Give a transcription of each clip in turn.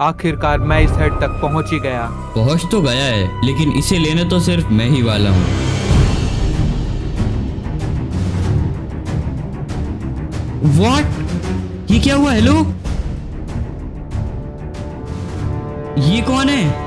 आखिरकार मैं इस हेड तक पहुंच ही गया। पहुंच तो गया है, लेकिन इसे लेने तो सिर्फ मैं ही वाला हूँ। व्हाट? ये क्या हुआ? हेलो, ये कौन है?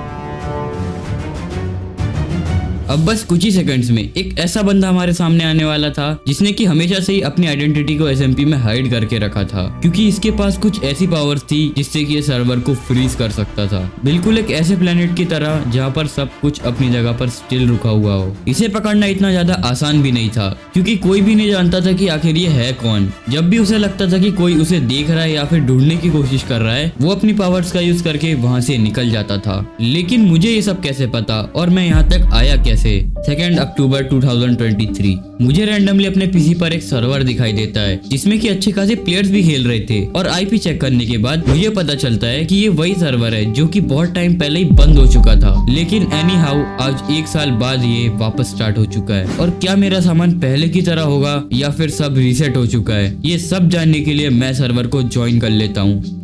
अब बस कुछ ही सेकंड्स में एक ऐसा बंदा हमारे सामने आने वाला था जिसने कि हमेशा से ही अपनी आइडेंटिटी को एसएमपी में हाइड करके रखा था, क्योंकि इसके पास कुछ ऐसी पावर्स थी जिससे कि ये सर्वर को फ्रीज कर सकता था, बिल्कुल एक ऐसे प्लेनेट की तरह जहाँ पर सब कुछ अपनी जगह पर स्टिल रुका हुआ हो। इसे पकड़ना इतना ज्यादा आसान भी नहीं था, क्योंकि कोई भी नहीं जानता था कि आखिर ये है कौन। जब भी उसे लगता था कि कोई उसे देख रहा है या फिर ढूंढने की कोशिश कर रहा है, वो अपनी पावर्स का यूज करके वहां से निकल जाता था। लेकिन मुझे ये सब कैसे पता और मैं यहाँ तक आया कैसे? 2 अक्टूबर 2023 मुझे रैंडमली अपने पीसी पर एक सर्वर दिखाई देता है जिसमें कि अच्छे खासे प्लेयर्स भी खेल रहे थे, और आईपी चेक करने के बाद मुझे पता चलता है कि ये वही सर्वर है जो कि बहुत टाइम पहले ही बंद हो चुका था। लेकिन एनी हाउ आज 1 साल बाद ये वापस स्टार्ट हो चुका है, और क्या मेरा सामान पहले की तरह होगा या फिर सब रीसेट हो चुका है, ये सब जानने के लिए मैं सर्वर को ज्वाइन कर लेता हूँ।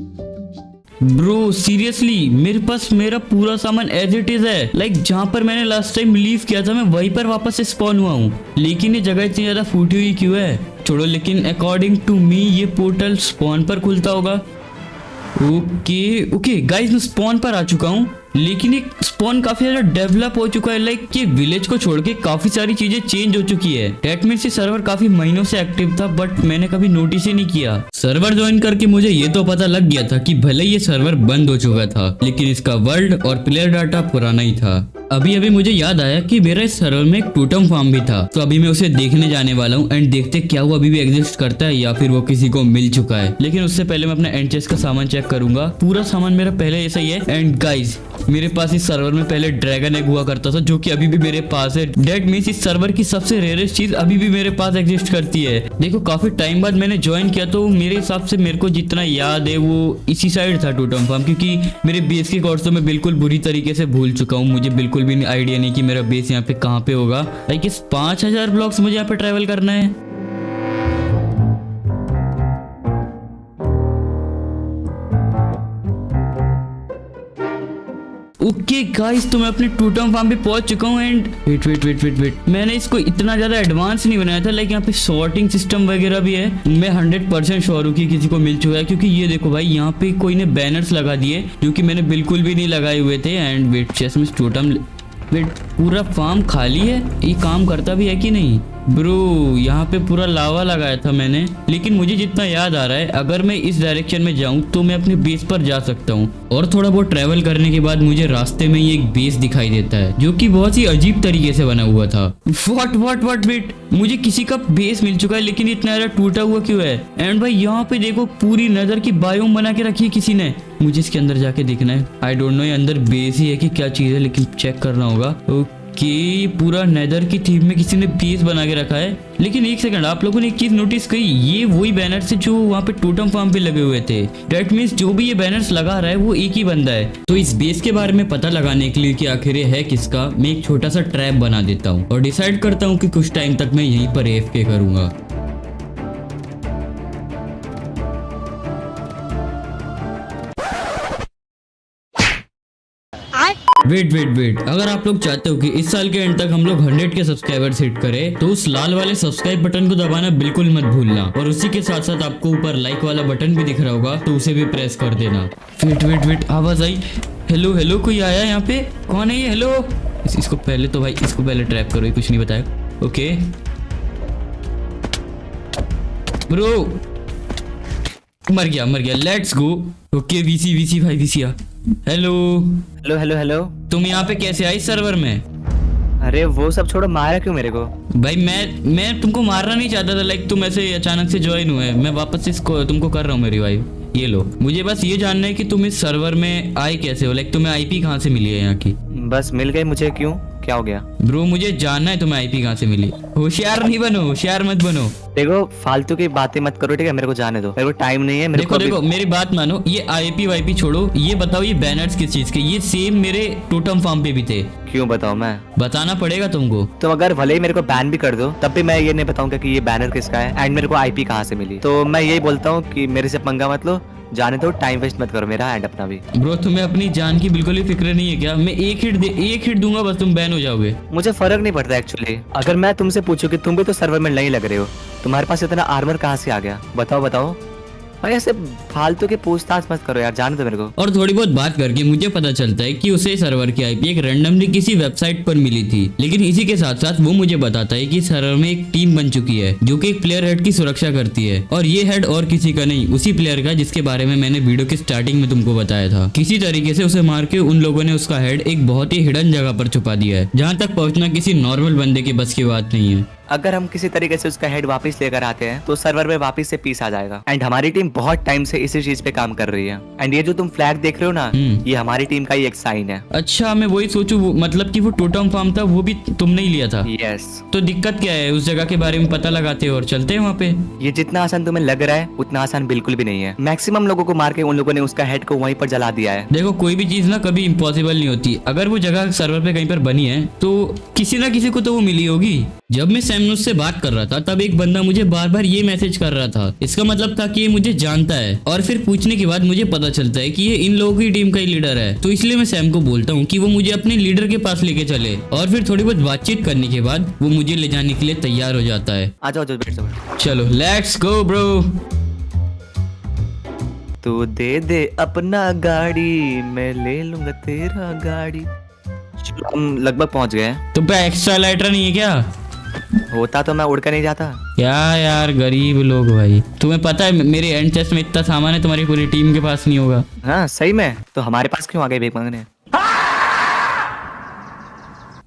ब्रो सीरियसली मेरे पास मेरा पूरा सामान एज इट इज है। लाइक जहाँ पर मैंने लास्ट टाइम लीव किया था मैं वहीं पर वापस से स्पॉन हुआ हूँ। लेकिन ये जगह इतनी ज्यादा फूटी हुई क्यों है? छोड़ो, लेकिन अकॉर्डिंग टू मी ये पोर्टल स्पॉन पर खुलता होगा। ओके गाइस, मैं स्पॉन पर आ चुका हूँ, लेकिन एक स्पॉन काफी ज्यादा डेवलप हो चुका है। लाइक ये विलेज को छोड़ के काफी सारी चीजें चेंज हो चुकी है। डेट मीन्स ये सर्वर काफी महीनों से एक्टिव था, बट मैंने कभी नोटिस ही नहीं किया। सर्वर ज्वाइन करके मुझे ये तो पता लग गया था कि भले ये सर्वर बंद हो चुका था, लेकिन इसका वर्ल्ड और प्लेयर डाटा पुराना ही था। अभी मुझे याद आया कि मेरा इस सर्वर में एक टोटम फार्म भी था, तो अभी मैं उसे देखने जाने वाला हूँ एंड देखते क्या वो अभी भी एग्जिस्ट करता है या फिर वो किसी को मिल चुका है। लेकिन उससे पहले मैं अपना एंड चेस्ट का सामान चेक करूंगा। पूरा सामान मेरा पहले ऐसा ही है। एंड गाइज, मेरे पास इस सर्वर में पहले ड्रैगन एग हुआ करता था, जो कि अभी भी मेरे पास है। डेट मीन्स इस सर्वर की सबसे रेयरेस्ट चीज अभी भी मेरे पास एग्जिस्ट करती है। देखो, काफी टाइम बाद मैंने ज्वाइन किया, तो मेरे हिसाब से मेरे को जितना याद है वो इसी साइड था टोटम फार्म, क्योंकि मेरे बेस के कोर्स तो मैं बिल्कुल बुरी तरीके से भूल चुका हूँ। मुझे बिल्कुल भी आइडिया नहीं कि मेरा बेस यहाँ पे कहाँ पे होगा। लाइक इस 5000 ब्लॉक्स मुझे यहाँ पे ट्रेवल करना है। ओके गाइस, तो मैं अपने टोटम फार्म पे पहुंच चुका हूँ। एंड वेट, मैंने इसको इतना ज्यादा एडवांस नहीं बनाया था। लाइक यहाँ पे सॉर्टिंग सिस्टम वगैरह भी है। मैं 100% श्योर हूँ कि किसी को मिल चुका है, क्योंकि ये देखो भाई, यहाँ पे कोई ने बैनर्स लगा दिए जो कि मैंने बिल्कुल भी नहीं लगाए हुए थे। एंड वेट, चेस्ट में टोटम, वेट, पूरा फार्म खाली है। ये काम करता भी है कि नहीं? ब्रो यहाँ पे पूरा लावा लगाया था मैंने, लेकिन मुझे जितना याद आ रहा है अगर मैं इस डायरेक्शन में जाऊँ तो मैं अपने बेस पर जा सकता हूँ। और थोड़ा बहुत ट्रैवल करने के बाद मुझे रास्ते में ही एक बेस दिखाई देता है, जो कि बहुत ही अजीब तरीके से बना हुआ था। व्हाट वेट, मुझे किसी का बेस मिल चुका है, लेकिन इतना ज्यादा टूटा हुआ क्यों है? एंड भाई यहाँ पे देखो, पूरी नजर की बायोम बना के रखी है किसी ने। मुझे इसके अंदर जाके देखना है। आई डोंट नो ये अंदर बेस ही है कि क्या चीज है, लेकिन चेक करना होगा। कि पूरा नेदर की थीम में किसी ने बेस बना के रखा है। लेकिन एक सेकंड, आप लोगों ने एक चीज नोटिस की? ये वही बैनर्स है जो वहाँ पे टोटम फार्म पे लगे हुए थे। डेट मीन्स जो भी ये बैनर्स लगा रहा है वो एक ही बंदा है। तो इस बेस के बारे में पता लगाने के लिए कि आखिर ये है किसका, मैं एक छोटा सा ट्रैप बना देता हूँ और डिसाइड करता हूँ कि कुछ टाइम तक मैं यहीं पर AFK करूंगा। वेट, अगर आप लोग चाहते हो कि इस साल के एंड तक हम लोग 100 के सब्सक्राइबर्स हिट करें, तो उस लाल वाले सब्सक्राइब बटन को दबाना बिल्कुल मत भूलना। और उसी के साथ साथ आपको ऊपर लाइक वाला बटन भी दिख रहा होगा, तो उसे भी प्रेस कर देना। वेट, आवाज आई। हेलो, कोई आया यहाँ पे? कौन है ये? हेलो, इसको पहले ट्रैप करो, ये कुछ नहीं बताया। ओके ब्रो, मर गया, लेट्स गो। ओके वीसी भाई, वीसी आ। हेलो, तुम यहाँ पे कैसे आई सर्वर में? अरे वो सब छोड़ो, मारा क्यों मेरे को? भाई मैं तुमको मारना नहीं चाहता था। लाइक तुम ऐसे अचानक से ज्वाइन हुए, मैं वापस इसको तुमको कर रहा हूँ मेरी रिवाइव। ये लो, मुझे बस ये जानना है कि तुम इस सर्वर में आए कैसे हो। लाइक तुम्हें आईपी कहाँ से मिली है यहाँ की? बस मिल गई मुझे। क्यों, क्या हो गया? ब्रो मुझे जानना है तुम्हें आईपी कहाँ से मिली। होशियार नहीं बनो, होशियार मत बनो। देखो, फालतू की बातें मत करो, ठीक है? मेरे को जाने दो, मेरे को टाइम नहीं है। देखो मेरी बात मानो, ये आईपी वाईपी छोड़ो, ये बताओ ये बैनर्स किस चीज के? ये सेम मेरे टोटम फार्म पे भी थे। क्यों बताओ? मैं बताना पड़ेगा तुमको। तो अगर भले ही मेरे को बैन भी कर दो, तब भी मैं ये नहीं बताऊंगा कि ये बैनर किसका है एंड मेरे को आईपी कहाँ से मिली। तो मैं यही बोलता हूँ कि मेरे से पंगा मत लो, जाने दो, टाइम वेस्ट मत करो मेरा एंड अपना भी। ब्रो तुम्हें अपनी जान की बिल्कुल ही फिक्र नहीं है क्या? मैं एक हिट दूंगा बस तुम बैन हो जाओगे। मुझे फर्क नहीं पड़ता एक्चुअली। अगर मैं तुमसे पूछूं कि तुम भी तो सर्वर में नहीं लग रहे हो, तुम्हारे पास इतना आर्मर कहाँ से आ गया? बताओ। भाई ऐसे फालतू के पूछताछ मत करो यार, जाने दो मेरे को। और थोड़ी बहुत बात करके मुझे पता चलता है कि उसे सर्वर की आईपी एक रैंडमली किसी वेबसाइट पर मिली थी, लेकिन इसी के साथ साथ वो मुझे बताता है कि सर्वर में एक टीम बन चुकी है जो कि एक प्लेयर हेड की सुरक्षा करती है, और ये हेड और किसी का नहीं, उसी प्लेयर का जिसके बारे में मैंने वीडियो की स्टार्टिंग में तुमको बताया था। किसी तरीके से उसे मार के उन लोगों ने उसका हेड एक बहुत ही हिडन जगह पर छुपा दिया है, जहाँ तक पहुँचना किसी नॉर्मल बंदे के बस की बात नहीं है। अगर हम किसी तरीके से उसका हेड वापस लेकर आते हैं तो सर्वर में वापस से पीस आ जाएगा। एंड हमारी टीम बहुत टाइम से इसी चीज पे काम कर रही है। एंड ये जो तुम फ्लैग देख रहे हो ना, ये हमारी टीम का ही एक साइन है। अच्छा, मैं वही सोचूं, मतलब कि वो टोटम फार्म था वो भी तुमने ही लिया था? यस। तो दिक्कत क्या है? उस जगह के बारे में पता लगाते हैं और चलते हैं वहाँ पे। ये जितना आसान तुम्हें लग रहा है उतना आसान बिल्कुल भी नहीं है। मैक्सिमम लोगों को मार के उन लोगों ने उसका हेड को वहीं पर जला दिया है। देखो कोई भी चीज ना कभी इम्पॉसिबल नहीं होती। अगर वो जगह सर्वर पे कहीं पर बनी है तो किसी ना किसी को तो वो मिली होगी। जब मैं सैमनुस से बात कर रहा था तब एक बंदा मुझे बार बार ये मैसेज कर रहा था। इसका मतलब था कि ये मुझे जानता है, और फिर पूछने के बाद मुझे पता चलता है कि ये इन लोगों की टीम का ही लीडर है। तो इसलिए मैं सैम को बोलता हूँ कि वो मुझे अपने लीडर के पास लेके चले, और फिर थोड़ी बहुत बातचीत करने के बाद वो मुझे ले जाने के लिए तैयार हो जाता है। आ जाओ बैठ जाओ। चलो लेट्स गो ब्रो। तू दे अपना गाड़ी, मैं ले लूंगा तेरा गाड़ी। हम लगभग पहुंच गए हैं। तुम पे एक्स्ट्रा लाइटर नहीं है क्या? होता तो मैं उड़कर नहीं जाता। क्या यार गरीब लोग भाई। तुम्हें पता है मेरे एंड चेस्ट में इतना सामान है, तुम्हारी पूरी टीम के पास नहीं होगा। हाँ सही में, तो हमारे पास क्यों आ गए भीख मांगने?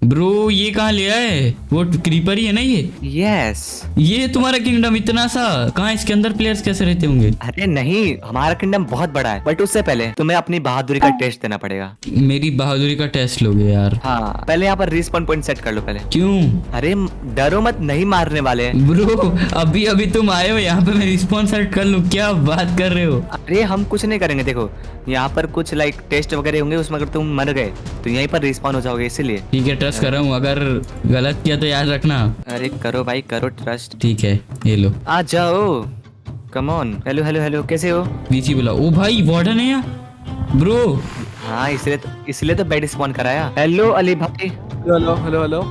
ब्रो ये कहाँ ले आए? वो क्रीपर ही है ना ये? यस। ये तुम्हारा किंगडम इतना सा कहाँ? इसके अंदर प्लेयर्स कैसे रहते होंगे? अरे नहीं, हमारा किंगडम बहुत बड़ा है, बट उससे पहले तुम्हें अपनी बहादुरी का टेस्ट देना पड़ेगा। मेरी बहादुरी का टेस्ट लोगे यार? हाँ, पहले यहाँ पर रिस्पॉन पॉइंट सेट कर लो पहले। क्यों? अरे डरो मत, नहीं मारने वाले। ब्रो अभी तुम आए हो यहाँ पे, मैं रिस्पॉन्स सेट कर लूँ? क्या बात कर रहे हो? अरे हम कुछ नहीं करेंगे। देखो यहाँ पर कुछ लाइक टेस्ट वगैरह होंगे, उसमें अगर तुम मर गए तो यहीं पर रिस्पॉन हो जाओगे, इसीलिए। ठीक है, ट्रस्ट कर रहा हूँ, अगर गलत किया तो याद रखना। अरे करो भाई करो ट्रस्ट। ठीक है, ये लो। आ जाओ, come on. Hello hello hello, कैसे हो? पीछे बुलाओ। ओ भाई वार्डन है यहाँ ब्रो। हाँ इसलिए तो बेड स्पॉन कराया। हेलो अली भाई। Hello hello hello.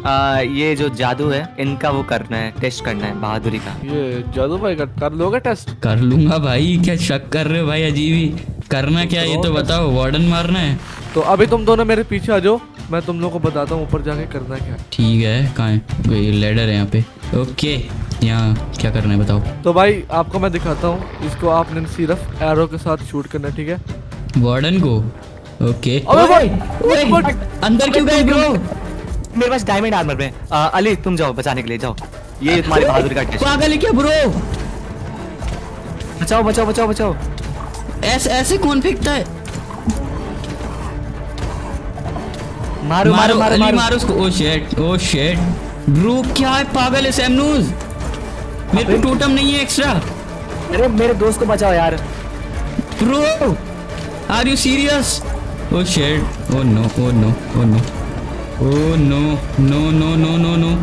ये जो जादू है इनका वो करना है, टेस्ट करना है बहादुरी का। ये जादू भाई कर लोगे टेस्ट? कर लूंगा भाई, क्या शक कर रहे हो भाई? अजीब ही। करना क्या ये तो बताओ। वार्डन मारना है? तो अभी तुम दोनों मेरे पीछे आ जाओ, मैं तुम लोगों को बताता हूँ ऊपर जाके करना क्या है। ठीक है, कहाँ है? ये लेडर है यहाँ पे। ओके, यहाँ क्या करना है बताओ। तो भाई आपको मैं दिखाता हूँ, इसको आपने सिर्फ एरो के साथ शूट करना है, ठीक है? वार्डन को? ओके। अबे भाई, ओए, अंदर क्यों गए ब्रो? मेरे पास डायमंड आर्मर में। अली तुम जाओ बचाने के लिए, जाओ। ये तुम्हारी बहादुरी का टेस्ट। पागल है क्या ब्रो? बचाओ बचाओ बचाओ बचाओ। ऐसे कौन फेंकता है? मारो मारो मारो अली मारो मारो उसको। ओ शेट ब्रो, क्या है? पागल है सैमनूज। मेरे को टोटम नहीं है एक्स्ट्रा। अरे मेरे दोस्त को बचाओ यार। Bro are you serious? Oh shit, oh no oh no oh no oh no no no no no no.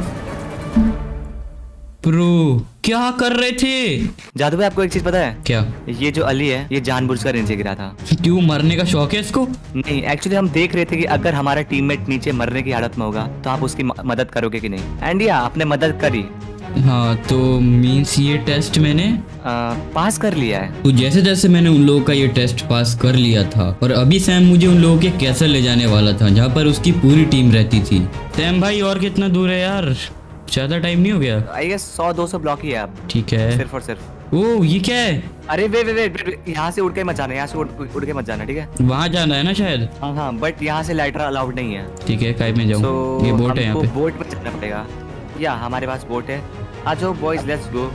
Bro क्या कर रहे थे? जादू भाई आपको एक चीज पता है? क्या? ये जो अली है ये जानबूझकर नीचे गिरा था। क्यों, मरने का शौक है इसको? नहीं, एक्चुअली हम देख रहे थे कि अगर हमारा टीममेट नीचे मरने की हालत में होगा तो आप उसकी मदद करोगे कि नहीं। एंड या आपने मदद करी। हाँ, तो मीन्स ये टेस्ट मैंने पास कर लिया है। तो जैसे जैसे मैंने उन लोगों का ये टेस्ट पास कर लिया था, और अभी सैम मुझे उन लोगों के कैसल ले जाने वाला था जहाँ पर उसकी पूरी टीम रहती थी। सैम भाई और कितना दूर है यार? ज्यादा टाइम नहीं हो गया? आई गेस 100-200 ब्लॉक ही है अब। ठीक है। सिर्फ और सिर्फ। ओ ये क्या है? अरे वे यहाँ से उड़ के मत जाना, यहाँ से उड़ के मत जाना, ठीक है? वहाँ जाना है ना शायद? हाँ, बट यहाँ से लाइटर अलाउड नहीं है। ठीक है, काय में जाऊँ? ये बोट है यहाँ पे। बोट में चलना पड़ेगा। या हमारे पास बोट है। आ जाओ boys, let's go.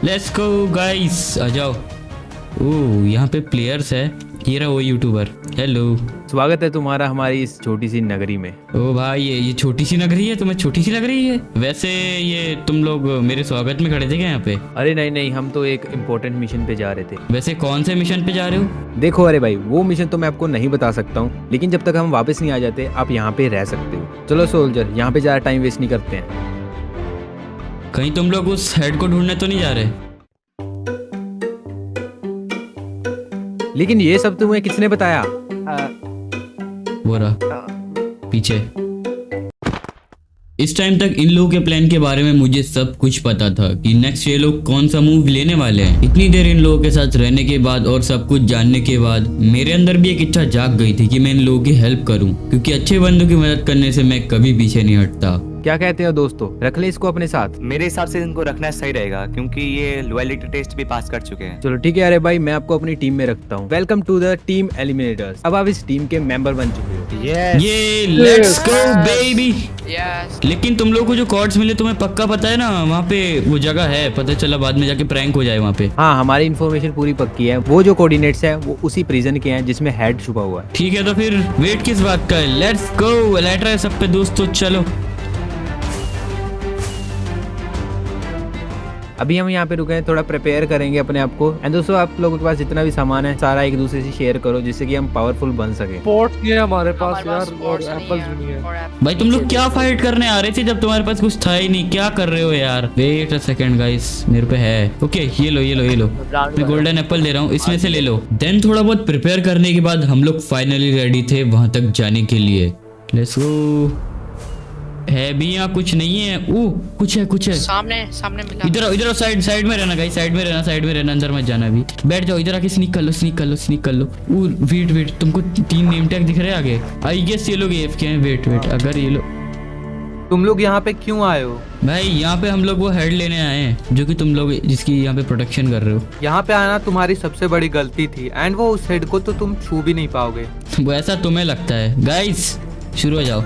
Let's go guys, आ जाओ। ओह यहाँ पे प्लेयर्स है। ये रहा वो यूट्यूबर। हेलो, स्वागत है तुम्हारा हमारी इस छोटी सी नगरी में। ओ भाई ये छोटी सी नगरी है? तुम्हें छोटी सी लग रही है? वैसे ये तुम लोग मेरे स्वागत में खड़े थे क्या यहाँ पे? अरे नहीं, हम तो एक इम्पोर्टेंट मिशन पे जा रहे थे। वैसे कौन से मिशन पे जा रहे हो? देखो अरे भाई, वो मिशन तो मैं आपको नहीं बता सकता हूँ, लेकिन जब तक हम वापस नहीं आ जाते आप यहाँ पे रह सकते हो। चलो सोल्जर, यहाँ पे ज़्यादा टाइम वेस्ट नहीं करते हैं। कहीं तुम लोग उस हेड को ढूंढने तो नहीं जा रहे? लेकिन ये सब तुम्हें किसने बताया? वो रहा पीछे। इस टाइम तक इन लोगों के प्लान के बारे में मुझे सब कुछ पता था कि नेक्स्ट ये लोग कौन सा मूव लेने वाले हैं। इतनी देर इन लोगों के साथ रहने के बाद और सब कुछ जानने के बाद मेरे अंदर भी एक इच्छा जाग गई थी कि मैं इन लोगों की हेल्प करूं, क्योंकि अच्छे बंदों की मदद करने से मैं कभी पीछे नहीं हटता। क्या कहते हो दोस्तों, रख ले इसको अपने साथ? मेरे हिसाब से इनको रखना सही रहेगा क्योंकि ये लॉयल्टी टेस्ट भी पास कर चुके हैं। चलो ठीक है अरे भाई, मैं आपको अपनी टीम में रखता हूँ। Welcome to the team Eliminators. अब आप इस टीम के मेंबर बन चुके हो। ये लेट्स गो बेबी। लेकिन तुम लोगों को जो कॉर्ड्स मिले तुम्हें पक्का पता है ना वहाँ पे वो जगह है? पता चला बाद में जाके प्रैंक हो जाए वहाँ पे। हाँ, हमारी इन्फॉर्मेशन पूरी पक्की है। वो जो कोऑर्डिनेट्स है वो उसी प्रिजन के हैं जिसमें हेड छुपा हुआ है। ठीक है तो फिर वेट किस बात का है? Let's go. लेटर है सब पे दोस्तों, चलो। अभी हम यहाँ पे रुके हैं, थोड़ा प्रिपेयर करेंगे अपने आप को। एंड दोस्तों, आप लोगों के पास जितना भी सामान है सारा एक दूसरे से शेयर करो जिससे कि हम पावरफुल बन सके। स्पोर्ट्स नहीं है हमारे पास यार, और एप्पल्स भी नहीं है। भाई तुम लोग क्या फाइट करने आ रहे थे जब तुम्हारे पास कुछ था ही नहीं? क्या कर रहे हो यार? वेट अ सेकंड गाइस, मेरे पे है। ओके ये लो ये लो ये लो, मैं गोल्डन एप्पल दे रहा हूँ, इसमें से ले लो। देन थोड़ा बहुत प्रिपेयर करने के बाद हम लोग फाइनली रेडी थे वहां तक जाने के लिए। Let's go. है भी यहाँ कुछ नहीं है? कुछ है कुछ है सामने मिला। इधर साइड में रहना गाइस, साइड में रहना, अंदर मत जाना। अभी बैठ जाओ, इधर आके स्नीक कर लो। वेट तुमको 3 नेम टैग दिख रहे हैं आगे? आई गेस ये लोग AFK हैं। वेट अगर ये लोग, तुम लोग यहाँ पे क्यों आए हो? भाई यहाँ पे हम लोग वो हेड लेने आए हैं जो कि तुम लोग जिसकी यहाँ पे प्रोटेक्शन कर रहे हो। यहाँ पे आना तुम्हारी सबसे बड़ी गलती थी एंड वो उस हेड को तो तुम छू भी नहीं पाओगे। वो ऐसा तुम्हें लगता है? गाइस शुरू हो जाओ।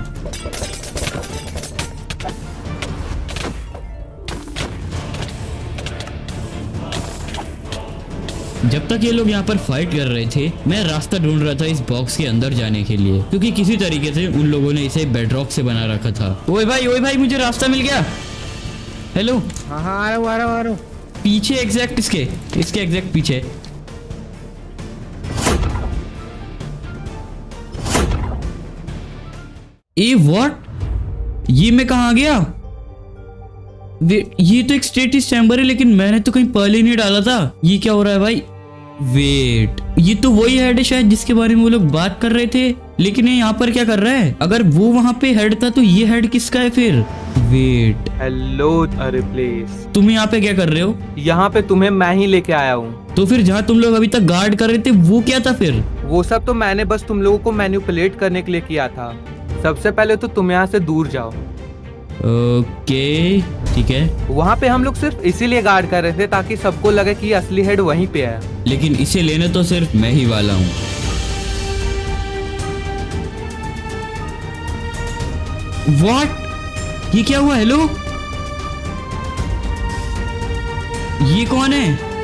जब तक ये लोग यहाँ पर फाइट कर रहे थे मैं रास्ता ढूंढ रहा था इस बॉक्स के अंदर जाने के लिए, क्योंकि किसी तरीके से उन लोगों ने इसे बेडरॉक से बना रखा था। ओए भाई मुझे रास्ता मिल गया। हेलो। हाँ आ रहा हूँ। पीछे एग्जैक्ट इसके एग्जैक्ट पीछे। व्हाट? ये मैं कहाँ आ गया? ये तो एक स्टेटिस चैम्बर है, लेकिन मैंने तो कहीं पहले नहीं डाला था। ये क्या हो रहा है भाई? वेट, ये तो वही हेड है शायद जिसके बारे में वो लोग बात कर रहे थे, लेकिन ये यहाँ पर क्या कर रहा है? अगर वो वहाँ पे हेड था तो ये हेड किसका है फिर? वेट, हेलो अरे प्लीज, तुम यहाँ पे क्या कर रहे हो? यहाँ पे तुम्हें मैं ही लेके आया हूँ। तो फिर जहाँ तुम लोग अभी तक गार्ड कर रहे थे वो क्या था फिर? वो सब तो मैंने बस तुम लोगों को मैनिपुलेट करने के लिए किया था। सबसे पहले तो तुम यहाँ से दूर जाओ। ओके ठीक है। वहाँ पे हम लोग सिर्फ इसीलिए गार्ड कर रहे थे ताकि सबको लगे कि असली हेड वहीं पे है। लेकिन इसे लेने तो सिर्फ मैं ही वाला हूँ। व्हाट? ये क्या हुआ? हेलो, ये कौन है?